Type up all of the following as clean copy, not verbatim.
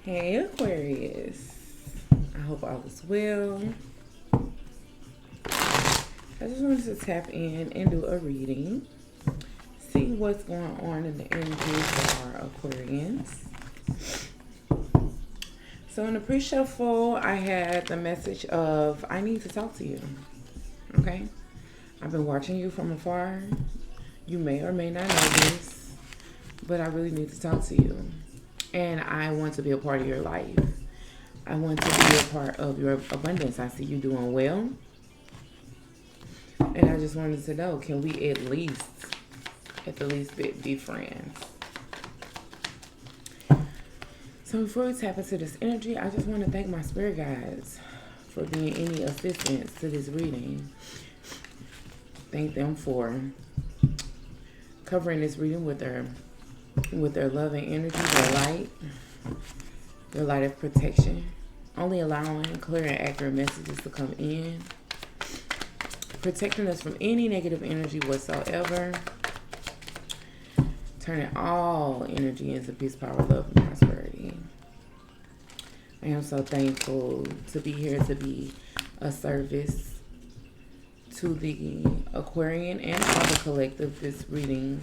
Hey Aquarius, I hope all is well. I just wanted to tap in and do a reading, see what's going on in the energy for our Aquarians. So in the pre-shuffle, I had the message of I need to talk to you. Okay, I've been watching you from afar. You may or may not know this, but I really need to talk to you. And I want to be a part of your life. I want to be a part of your abundance. I see you doing well. And I just wanted to know, can we at the least bit, be friends? So before we tap into this energy, I just want to thank my spirit guides for being any assistance to this reading. Thank them for covering this reading with their love and energy, their light of protection, only allowing clear and accurate messages to come in, protecting us from any negative energy whatsoever, turning all energy into peace, power, love, and prosperity. I am so thankful to be here to be a service to the Aquarian and all the collective. This reading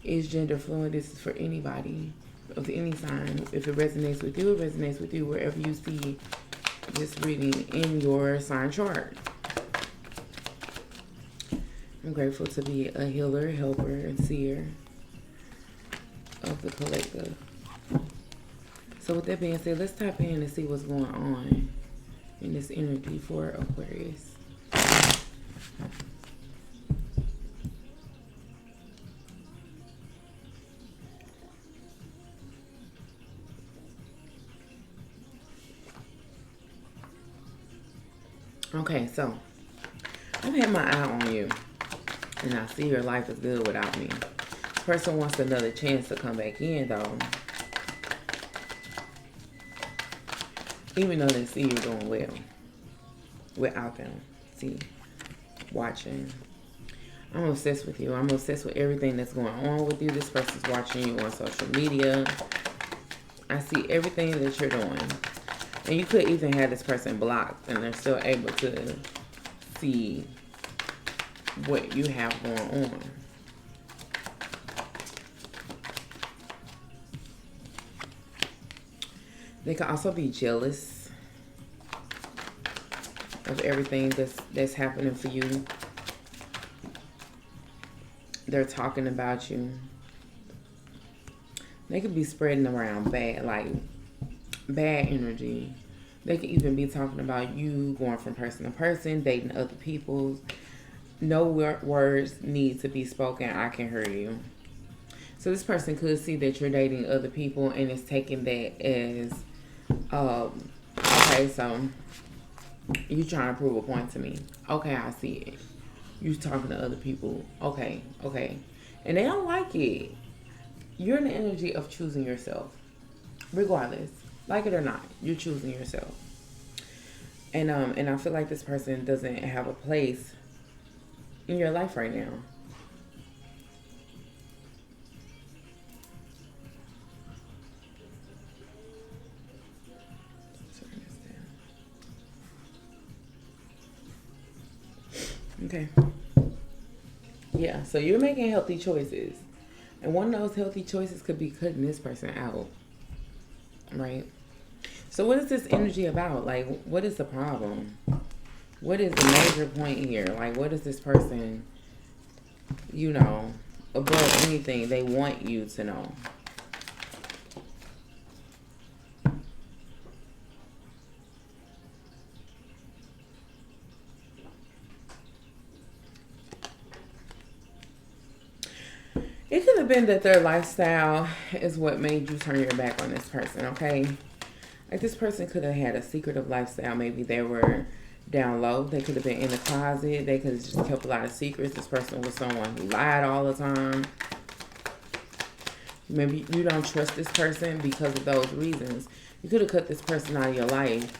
is gender fluid. This is for anybody of any sign. If it resonates with you, it resonates with you wherever you see this reading in your sign chart. I'm grateful to be a healer, helper, and seer of the collective. So with that being said, let's tap in and see what's going on in this energy for Aquarius. Okay, so I've had my eye on you, and I see your life is good without me. This person wants another chance to come back in, though. Even though they see you doing well without them. See, watching. I'm obsessed with you. I'm obsessed with everything that's going on with you. This person's watching you on social media. I see everything that you're doing. And you could even have this person blocked, and they're still able to see what you have going on. They can also be jealous of everything that's happening for you. They're talking about you. They could be spreading around bad energy. They could even be talking about you going from person to person, dating other people. No words need to be spoken. I can hear you. So this person could see that you're dating other people and is taking that as, okay, so you trying to prove a point to me. Okay, I see it. You talking to other people. Okay. And they don't like it. You're in the energy of choosing yourself. Regardless. Like it or not, you're choosing yourself. And I feel like this person doesn't have a place in your life right now. Okay. Yeah, so you're making healthy choices. And one of those healthy choices could be cutting this person out. Right? So what is this energy about? Like, what is the problem? What is the major point here? Like, what is this person, above anything they want you to know? It could have been that their lifestyle is what made you turn your back on this person, okay? Like, this person could have had a secretive lifestyle. Maybe they were down low. They could have been in the closet. They could have just kept a lot of secrets. This person was someone who lied all the time. Maybe you don't trust this person because of those reasons. You could have cut this person out of your life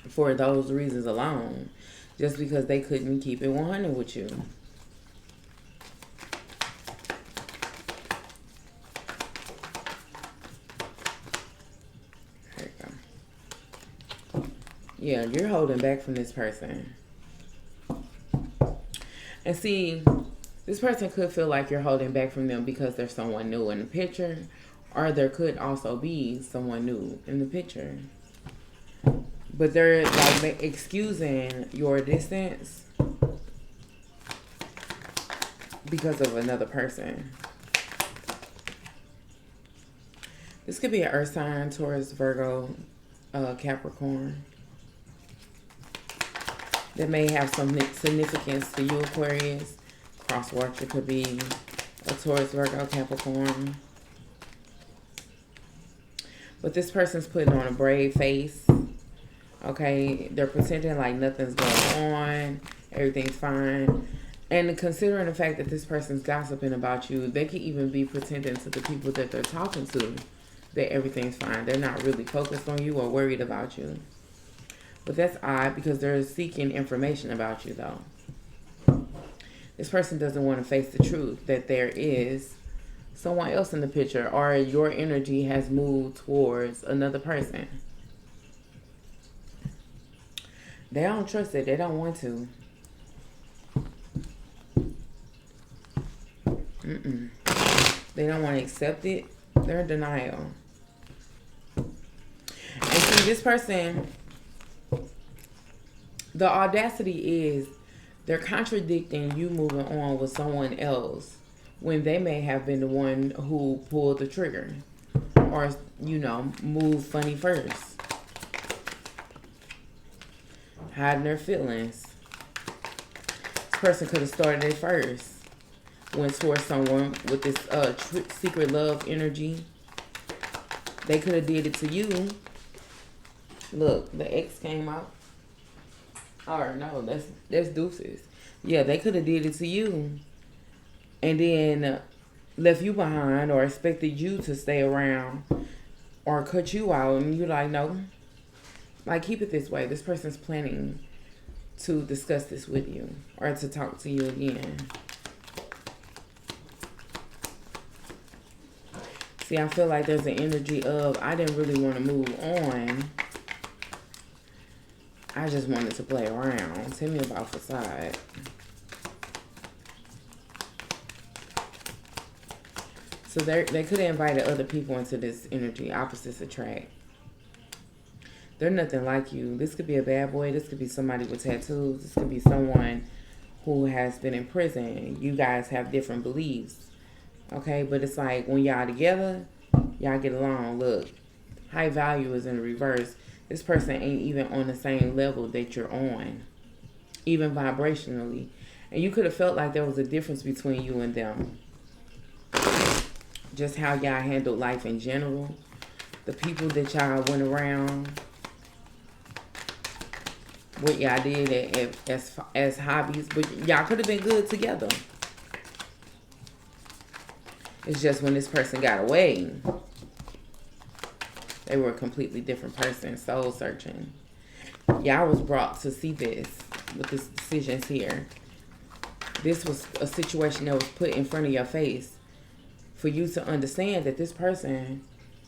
for those reasons alone. Just because they couldn't keep it 100 with you. Yeah, you're holding back from this person. And see, this person could feel like you're holding back from them because there's someone new in the picture, or there could also be someone new in the picture. But they're like excusing your distance because of another person. This could be an earth sign, Taurus, Virgo, Capricorn. That may have some significance to you, Aquarius. Crosswatch, it could be a Taurus, Virgo, Capricorn. But this person's putting on a brave face. Okay, they're pretending like nothing's going on. Everything's fine. And considering the fact that this person's gossiping about you, they could even be pretending to the people that they're talking to that everything's fine. They're not really focused on you or worried about you. But that's odd because they're seeking information about you, though. This person doesn't want to face the truth that there is someone else in the picture, or your energy has moved towards another person. They don't trust it. They don't want to. They don't want to accept it. They're in denial. And see, this person, the audacity is they're contradicting you moving on with someone else when they may have been the one who pulled the trigger or, you know, moved funny first. Hiding their feelings. This person could have started it first. Went towards someone with this secret love energy. They could have did it to you. Look, the X came out. Or no, that's deuces. Yeah, they could have did it to you. And then left you behind or expected you to stay around or cut you out. And you're like, no. Like, keep it this way. This person's planning to discuss this with you or to talk to you again. See, I feel like there's an energy of, I didn't really want to move on. I just wanted to play around. Tell me about facade. So they could have invited other people into this energy. Opposites attract. They're nothing like you. This could be a bad boy. This could be somebody with tattoos. This could be someone who has been in prison. You guys have different beliefs. Okay, but it's like when y'all together, y'all get along. Look, high value is in reverse. This person ain't even on the same level that you're on, even vibrationally. And you could have felt like there was a difference between you and them. Just how y'all handled life in general. The people that y'all went around. What y'all did as hobbies. But y'all could have been good together. It's just when this person got away, they were a completely different person, soul searching. Y'all was brought to see this with this decisions here. This was a situation that was put in front of your face for you to understand that this person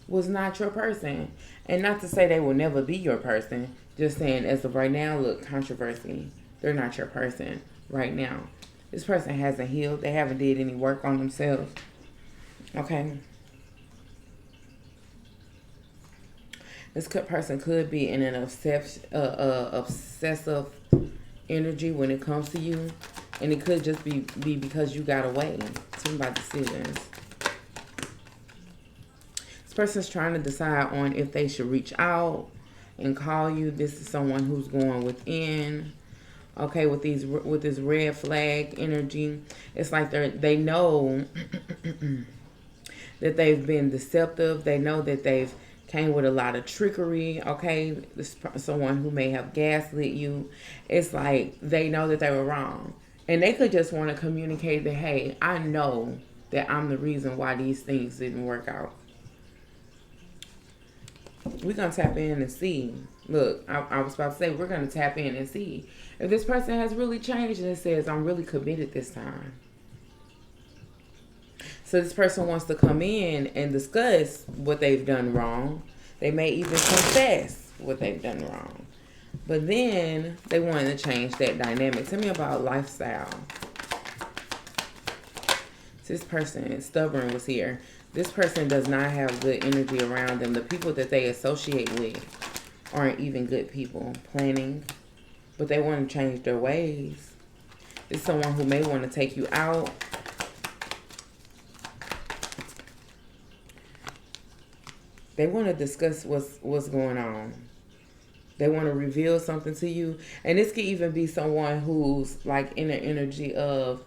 was not your person. And not to say they will never be your person, just saying as of right now, look, controversy. They're not your person right now. This person hasn't healed. They haven't did any work on themselves. Okay. This person could be in an obsessive energy when it comes to you. And it could just be because you got away. Talking about decisions. This person's trying to decide on if they should reach out and call you. This is someone who's going within. Okay, with this red flag energy. It's like they know that they've been deceptive. They know that they've came with a lot of trickery. Okay, this someone who may have gaslit you. It's like they know that they were wrong, and they could just want to communicate that, hey, I know that I'm the reason why these things didn't work out. We're gonna tap in and see. Look, I was about to say we're gonna tap in and see if this person has really changed and it says I'm really committed this time. So this person wants to come in and discuss what they've done wrong. They may even confess what they've done wrong. But then they wanted to change that dynamic. Tell me about lifestyle. This person, stubborn, was here. This person does not have good energy around them. The people that they associate with aren't even good people. Planning, but they want to change their ways. It's someone who may want to take you out. They want to discuss what's going on. They want to reveal something to you. And this could even be someone who's like in the energy of,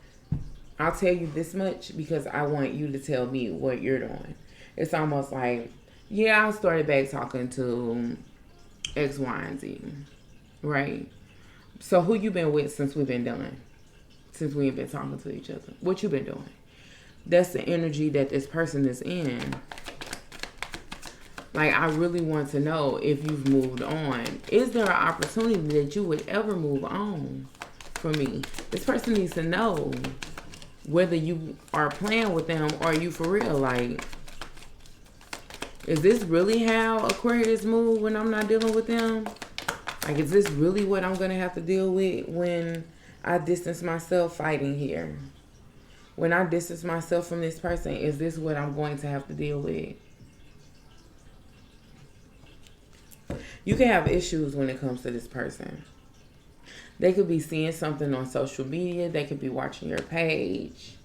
I'll tell you this much because I want you to tell me what you're doing. It's almost like, yeah, I started back talking to X, Y, and Z. Right? So who you been with since we've been done? Since we ain't been talking to each other? What you been doing? That's the energy that this person is in. Like, I really want to know if you've moved on. Is there an opportunity that you would ever move on for me? This person needs to know whether you are playing with them or are you for real. Like, is this really how Aquarius move when I'm not dealing with them? Like, is this really what I'm going to have to deal with when I distance myself fighting here? When I distance myself from this person, is this what I'm going to have to deal with? You can have issues when it comes to this person. They could be seeing something on social media. They could be watching your page,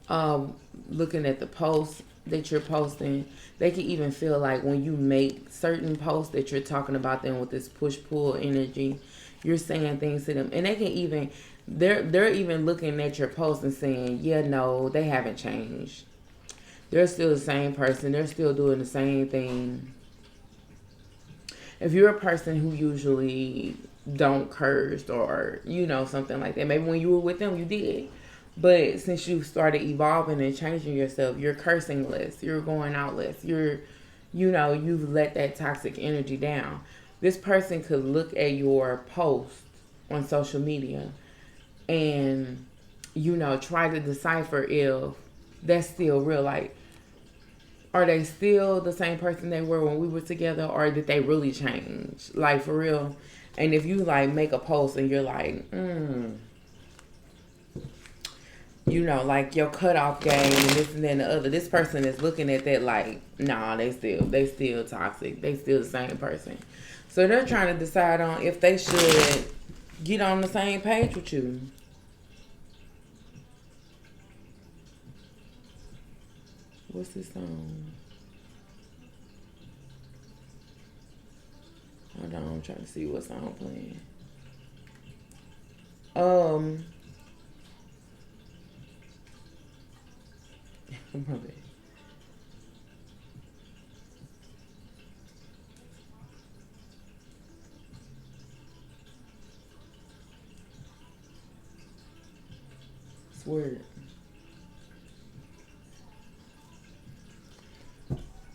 looking at the posts that you're posting. They could even feel like when you make certain posts that you're talking about them with this push-pull energy, you're saying things to them. And they can even, they're even looking at your post and saying, yeah, no, they haven't changed. They're still the same person. They're still doing the same thing. If you're a person who usually don't curse or, something like that, maybe when you were with them, you did. But since you started evolving and changing yourself, you're cursing less. You're going out less. You've let that toxic energy down. This person could look at your post on social media and, try to decipher if that's still real. Like, are they still the same person they were when we were together, or did they really change? Like, for real. And if you, like, make a post and you're like, like your cutoff game and this and then the other, this person is looking at that like, nah, they still toxic. They still the same person. So they're trying to decide on if they should get on the same page with you. What's this song? Hold on, I'm trying to see what song playing. My bad. It's weird.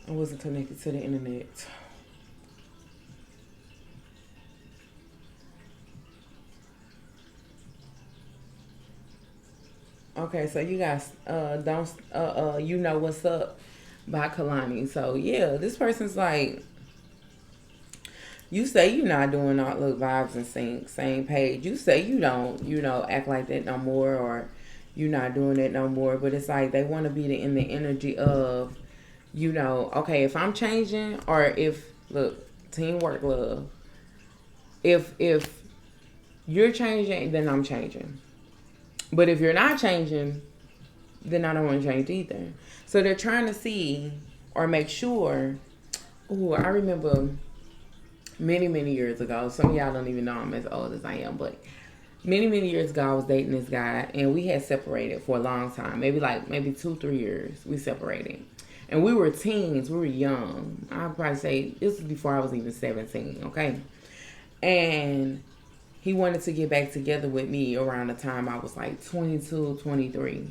I wasn't connected to the internet. Okay, so you guys don't you know what's up by Kalani. So yeah, this person's like, you say you're not doing all the vibes and same page. You say you don't, act like that no more, or you're not doing it no more. But it's like they want to be in the energy of, okay, if I'm changing, or if, look, teamwork, love. If you're changing, then I'm changing. But if you're not changing, then I don't want to change either. So they're trying to see or make sure. Oh, I remember many, many years ago. Some of y'all don't even know I'm as old as I am, but many, many years ago, I was dating this guy, and we had separated for a long time. Maybe 2-3 years we separated. And we were teens. We were young. I'd probably say this was before I was even 17, okay? And he wanted to get back together with me around the time I was like 22, 23.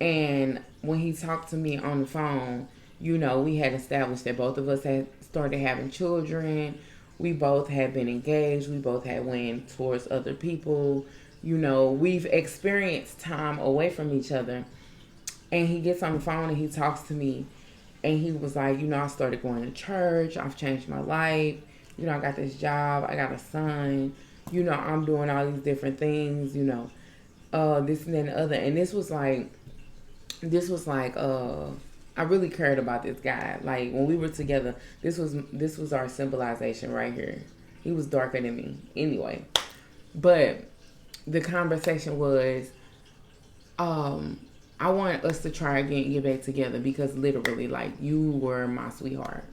And when he talked to me on the phone, we had established that both of us had started having children. We both had been engaged. We both had went towards other people. We've experienced time away from each other. And he gets on the phone and he talks to me. And he was like, I started going to church. I've changed my life. You know, I got this job. I got a son. You know, I'm doing all these different things. You know, this and then the other. And this was like, I really cared about this guy. Like when we were together, this was our symbolization right here. He was darker than me, anyway. But the conversation was, I want us to try again and get back together because literally, like, you were my sweetheart.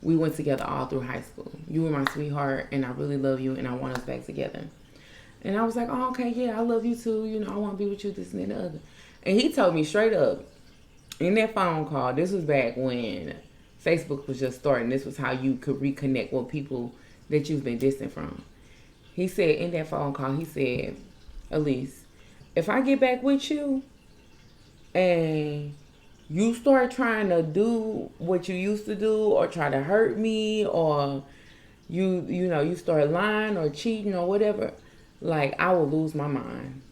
We went together all through high school. You were my sweetheart, and I really love you, and I want us back together. And I was like, oh, okay, yeah, I love you too. You know, I want to be with you, this and that and the other. And he told me straight up in that phone call, this was back when Facebook was just starting. This was how you could reconnect with people that you've been distant from. He said in that phone call, he said, Elise, if I get back with you and you start trying to do what you used to do or try to hurt me or you start lying or cheating or whatever, like, I will lose my mind.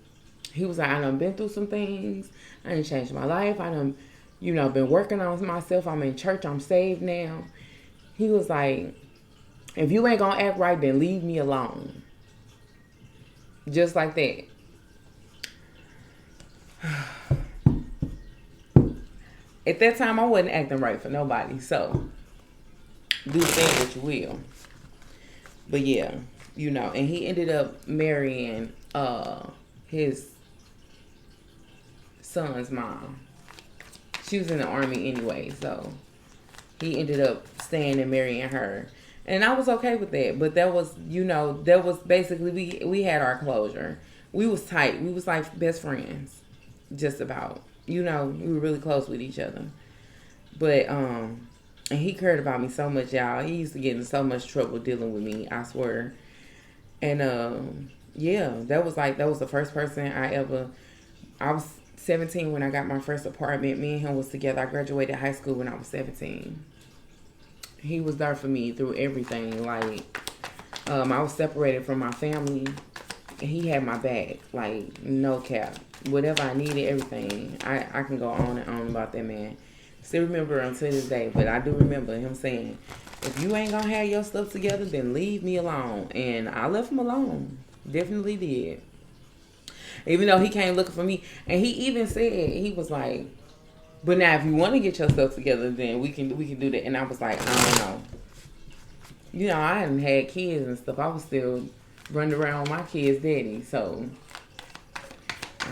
He was like, I done been through some things. I done changed my life. I done, been working on myself. I'm in church. I'm saved now. He was like, if you ain't gonna act right, then leave me alone. Just like that. At that time, I wasn't acting right for nobody. So, do think what you will. But yeah, and he ended up marrying his son's mom. She was in the army anyway, so he ended up staying and marrying her. And I was okay with that. But that was, that was basically, we had our closure. We was tight. We was like best friends. Just about. We were really close with each other. But, and he cared about me so much, y'all. He used to get in so much trouble dealing with me, I swear. And, yeah, that was the first person I was 17 when I got my first apartment. Me and him was together. I graduated high school when I was 17. He was there for me through everything. Like, I was separated from my family, and he had my back. Like, no cap. Whatever I needed, everything. I can go on and on about that man. Still remember him to this day, but I do remember him saying, if you ain't gonna have your stuff together, then leave me alone. And I left him alone. Definitely did. Even though he came looking for me. And he even said, he was like, but now if you want to get your stuff together, then we can do that. And I was like, I don't know. I hadn't had kids and stuff. I was still running around with my kids' daddy. So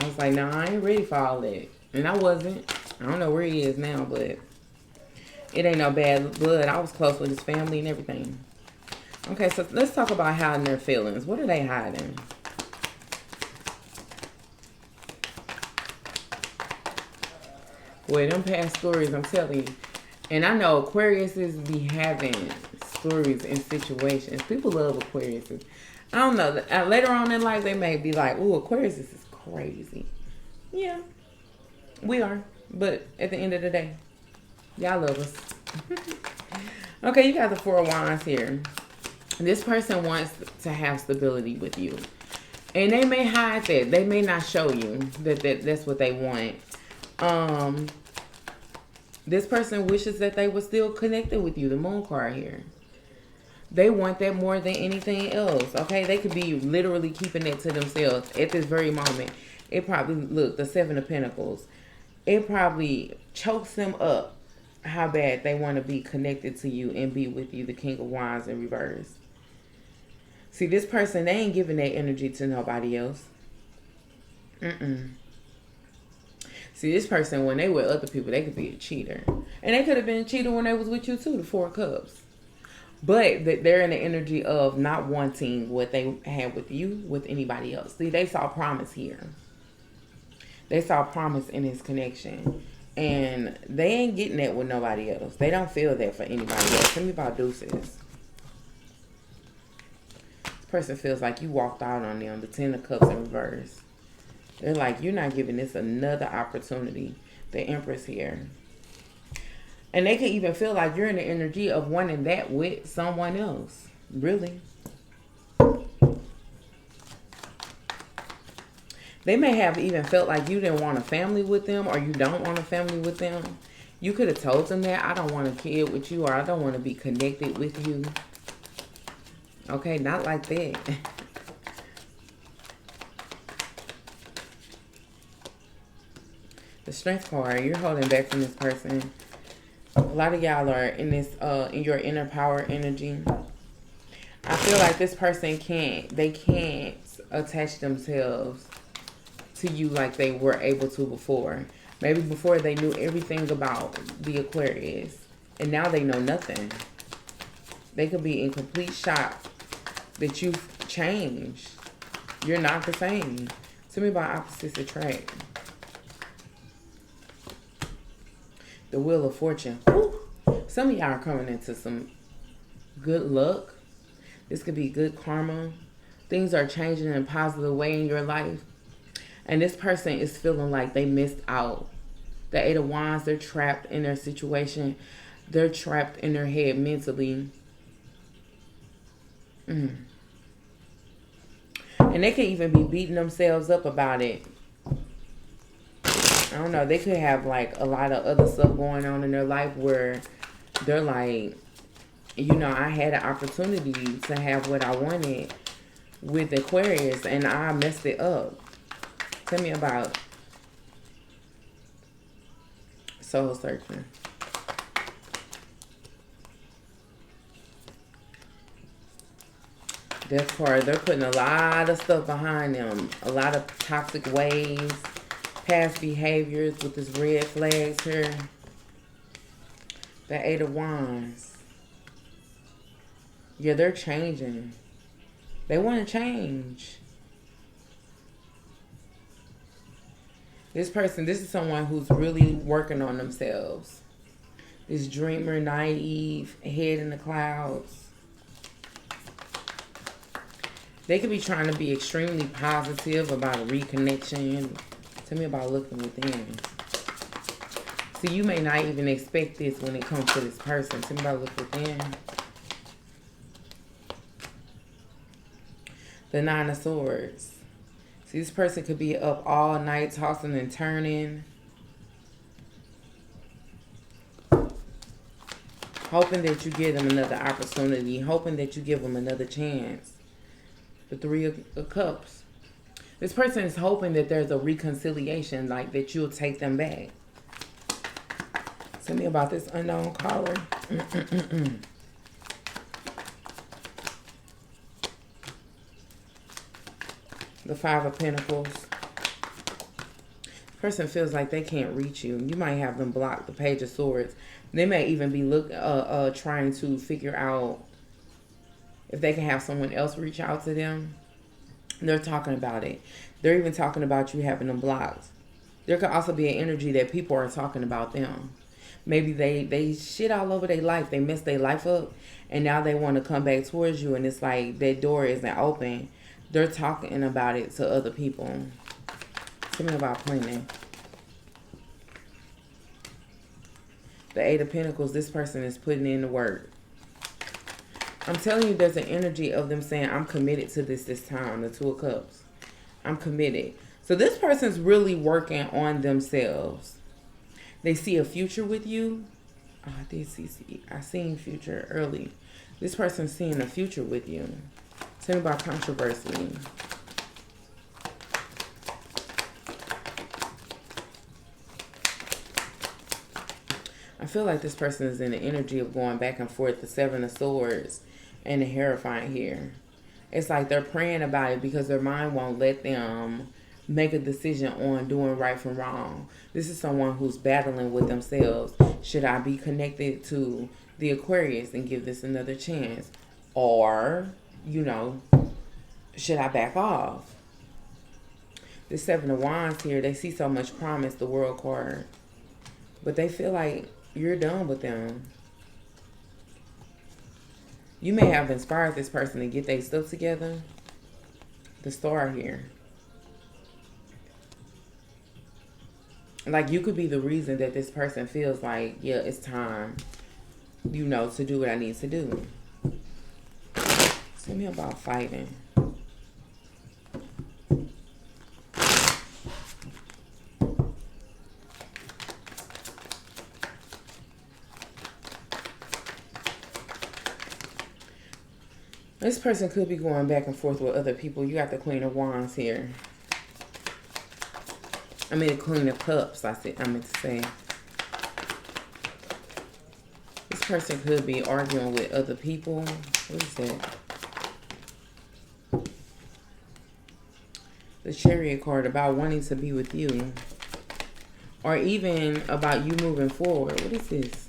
I was like, no, I ain't ready for all that. And I wasn't. I don't know where he is now, but it ain't no bad blood. I was close with his family and everything. Okay, so let's talk about hiding their feelings. What are they hiding? Well, them past stories, I'm telling you. And I know Aquariuses be having stories and situations. People love Aquariuses. I don't know. Later on in life, they may be like, ooh, Aquarius is crazy. Yeah, we are. But at the end of the day, y'all love us. Okay, you got the Four of Wands here. This person wants to have stability with you. And they may hide that. They may not show you that's what they want. This person wishes that they were still connected with you. The Moon card here. They want that more than anything else. Okay, they could be literally keeping it to themselves at this very moment. It probably, look, the Seven of Pentacles. It probably chokes them up how bad they want to be connected to you and be with you. The King of Wands in reverse. See, this person, they ain't giving that energy to nobody else. See, this person, when they with other people, they could be a cheater. And they could have been a cheater when they was with you too, the Four of Cups. But they're in the energy of not wanting what they had with you, with anybody else. See, they saw promise here. They saw promise in his connection. And they ain't getting that with nobody else. They don't feel that for anybody else. Tell me about deuces. This person feels like you walked out on them. The Ten of Cups in reverse. They're like, you're not giving this another opportunity. The Empress here. And they can even feel like you're in the energy of wanting that with someone else. Really. They may have even felt like you didn't want a family with them, or you don't want a family with them. You could have told them that I don't want a kid with you, or I don't want to be connected with you. Okay, not like that. The Strength card, you're holding back from this person. A lot of y'all are in this in your inner power energy. I feel like this person can't attach themselves to you like they were able to before. Maybe before they knew everything about the Aquarius, and now they know nothing. They could be in complete shock that you've changed. You're not the same. Tell me about opposites attract. The Wheel of Fortune. Woo. Some of y'all are coming into some good luck. This could be good karma. Things are changing in a positive way in your life. And this person is feeling like they missed out. The Eight of Wands, they're trapped in their situation. They're trapped in their head mentally. And they can even be beating themselves up about it. I don't know. They could have like a lot of other stuff going on in their life where they're like, you know, I had an opportunity to have what I wanted with Aquarius and I messed it up. Tell me about soul searching. Death card, they're putting a lot of stuff behind them. A lot of toxic ways, past behaviors with this red flags here. The Eight of Wands. Yeah, they're changing. They want to change. This person, this is someone who's really working on themselves. This dreamer, naive, head in the clouds. They could be trying to be extremely positive about a reconnection. Tell me about looking within. See, you may not even expect this when it comes to this person. Tell me about looking within. The Nine of Swords. See, this person could be up all night tossing and turning. Hoping that you give them another opportunity. Hoping that you give them another chance. The Three of Cups. This person is hoping that there's a reconciliation, like that you'll take them back. Tell me about this unknown caller. The Five of Pentacles. This person feels like they can't reach you. You might have them block. The Page of Swords. They may even be trying to figure out if they can have someone else reach out to them. They're talking about it. They're even talking about you having them blocked. There could also be an energy that people are talking about them. Maybe they shit all over their life. They messed their life up. And now they want to come back towards you. And it's like that door isn't open. They're talking about it to other people. Tell me about planning. The Eight of Pentacles. This person is putting in the work. I'm telling you, there's an energy of them saying, I'm committed to this time. The Two of Cups. I'm committed. So this person's really working on themselves. They see a future with you. Oh, I did see. I seen future early. This person's seeing a future with you. Tell me about controversy. I feel like this person is in the energy of going back and forth. The Seven of Swords and the Hierophant here. It's like they're praying about it because their mind won't let them make a decision on doing right from wrong. This is someone who's battling with themselves. Should I be connected to the Aquarius and give this another chance? Or, you know, should I back off? The Seven of Wands here, they see so much promise, the World card. But they feel like you're done with them. You may have inspired this person to get their stuff together. The Star here. Like you could be the reason that this person feels like, yeah, it's time, you know, to do what I need to do. Tell me about fighting. This person could be going back and forth with other people. You got the Queen of Wands here. I mean, the Queen of Cups, I meant to say. This person could be arguing with other people. What is that? The Chariot card, about wanting to be with you. Or even about you moving forward. What is this?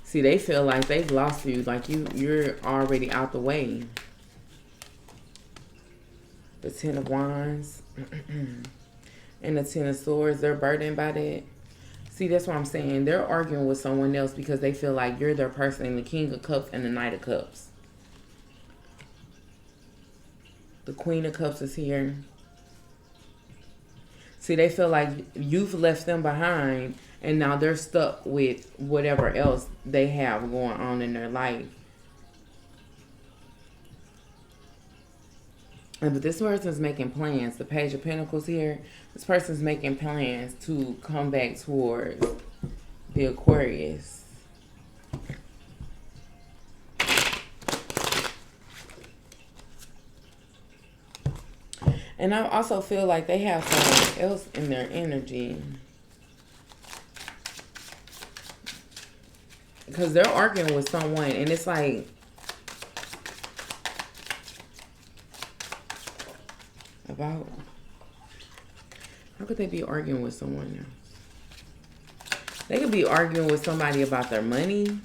See, they feel like they've lost you. Like you're already out the way. The Ten of Wands. And the Ten of Swords. They're burdened by that. See, that's what I'm saying. They're arguing with someone else because they feel like you're their person. And the King of Cups and the Knight of Cups. The Queen of Cups is here. See, they feel like you've left them behind and now they're stuck with whatever else they have going on in their life. But this person's making plans. The Page of Pentacles here. This person's making plans to come back towards the Aquarius. And I also feel like they have someone else in their energy. Because they're arguing with someone. And it's like, about, how could they be arguing with someone else? They could be arguing with somebody about their money.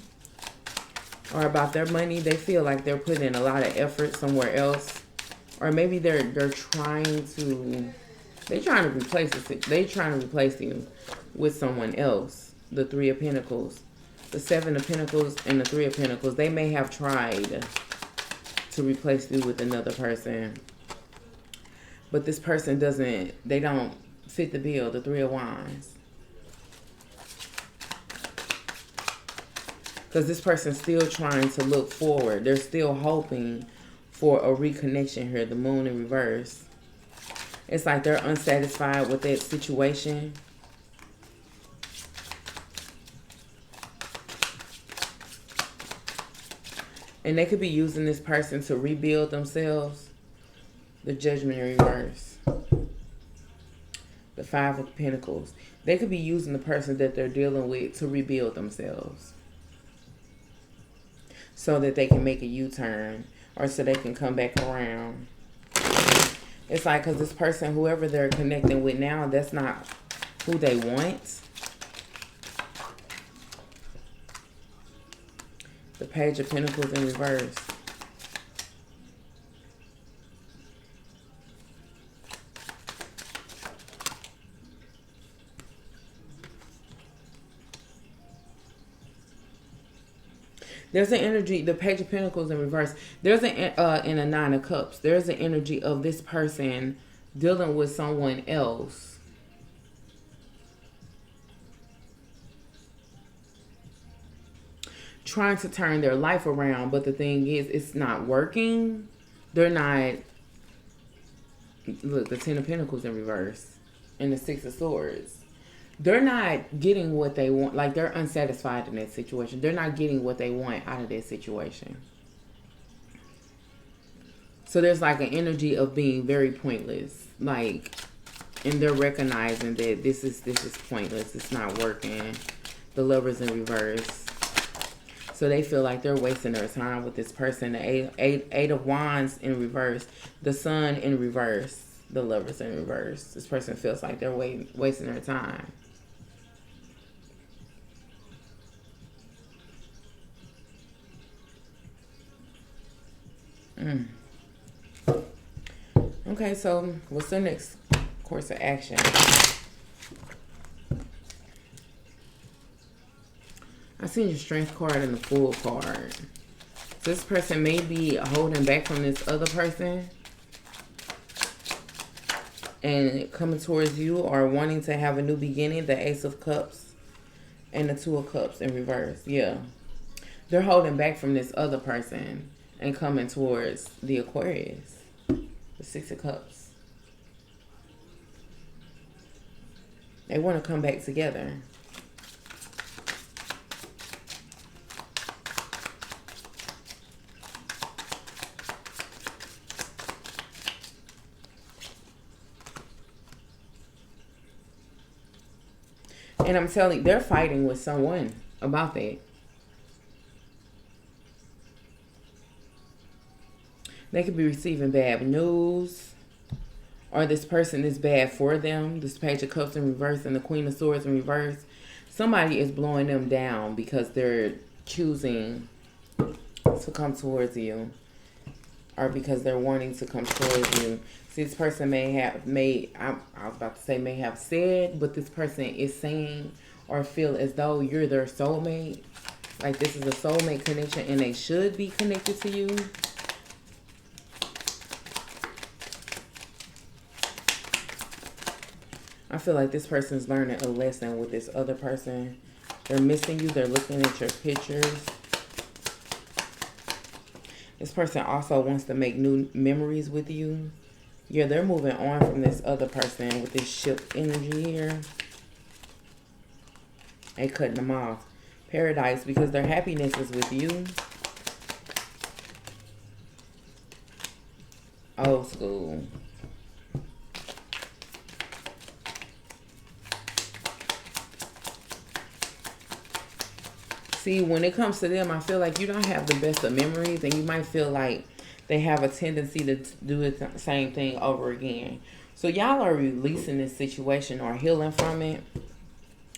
Or about their money. They feel like they're putting in a lot of effort somewhere else. Or maybe they're trying to replace it. They're trying to replace you with someone else. The Three of Pentacles, the Seven of Pentacles, and the Three of Pentacles. They may have tried to replace you with another person, but this person they don't fit the bill. The Three of Wands, because this person's still trying to look forward. They're still hoping for a reconnection here. The Moon in reverse. It's like they're unsatisfied with that situation. And they could be using this person to rebuild themselves. The Judgment in reverse. The Five of Pentacles. They could be using the person that they're dealing with to rebuild themselves. So that they can make a U-turn. Or so they can come back around. It's like, because this person, whoever they're connecting with now, that's not who they want. The Page of Pentacles in reverse. There's an energy, the Page of Pentacles in reverse. There's an, in a Nine of Cups, there's an energy of this person dealing with someone else. Trying to turn their life around, but the thing is, it's not working. They're not, look, the Ten of Pentacles in reverse and the Six of Swords. They're not getting what they want. Like, they're unsatisfied in that situation. They're not getting what they want out of that situation. So there's like an energy of being very pointless. Like, and they're recognizing that this is pointless. It's not working. The Lovers in reverse. So they feel like they're wasting their time with this person. The Eight of Wands in reverse. The Sun in reverse. The Lovers in reverse. This person feels like they're wasting their time. Okay, so what's the next course of action? I see your Strength card and the Fool card. So this person may be holding back from this other person and coming towards you, or wanting to have a new beginning. The Ace of Cups and the Two of Cups in reverse. Yeah. They're holding back from this other person and coming towards the Aquarius. The Six of Cups. They want to come back together. And I'm telling you, they're fighting with someone about that. They could be receiving bad news, or this person is bad for them. This Page of Cups in reverse and the Queen of Swords in reverse. Somebody is blowing them down because they're choosing to come towards you, or because they're wanting to come towards you. See, this person I was about to say may have said, but this person is saying or feel as though you're their soulmate. Like this is a soulmate connection and they should be connected to you. I feel like this person's learning a lesson with this other person. They're missing you. They're looking at your pictures. This person also wants to make new memories with you. Yeah, they're moving on from this other person with this ship energy here. They cutting them off. Paradise, because their happiness is with you. Old school. See, when it comes to them, I feel like you don't have the best of memories, and you might feel like they have a tendency to do the same thing over again. So y'all are releasing this situation or healing from it,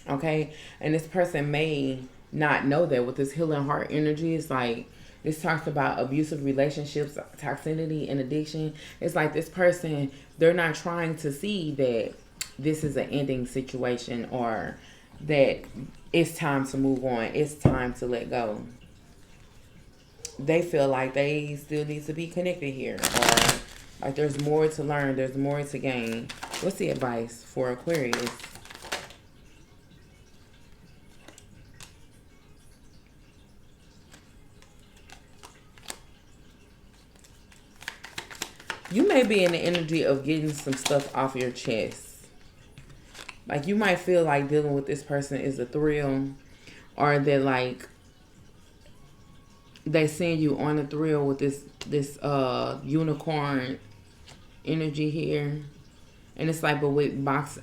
okay? And this person may not know that with this healing heart energy. It's like this talks about abusive relationships, toxicity, and addiction. It's like this person, they're not trying to see that this is an ending situation or that it's time to move on. It's time to let go. They feel like they still need to be connected here, or like there's more to learn, there's more to gain. What's the advice for Aquarius? You may be in the energy of getting some stuff off your chest. Like you might feel like dealing with this person is a thrill, or that like they send you on a thrill with this unicorn energy here. And it's like, but with box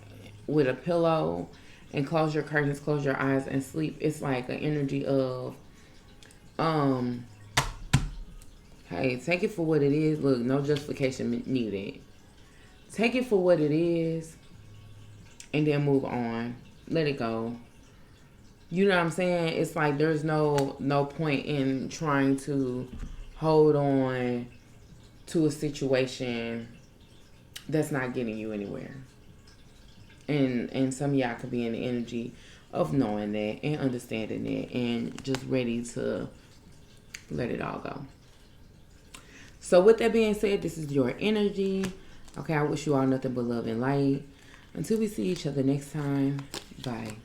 with a pillow and close your curtains, close your eyes and sleep. It's like an energy of hey, take it for what it is. Look, no justification needed. Take it for what it is and then move on. Let it go. You know what I'm saying? It's like there's no point in trying to hold on to a situation that's not getting you anywhere. And some of y'all could be in the energy of knowing that and understanding that and just ready to let it all go. So with that being said, this is your energy. Okay, I wish you all nothing but love and light. Until we see each other next time, bye.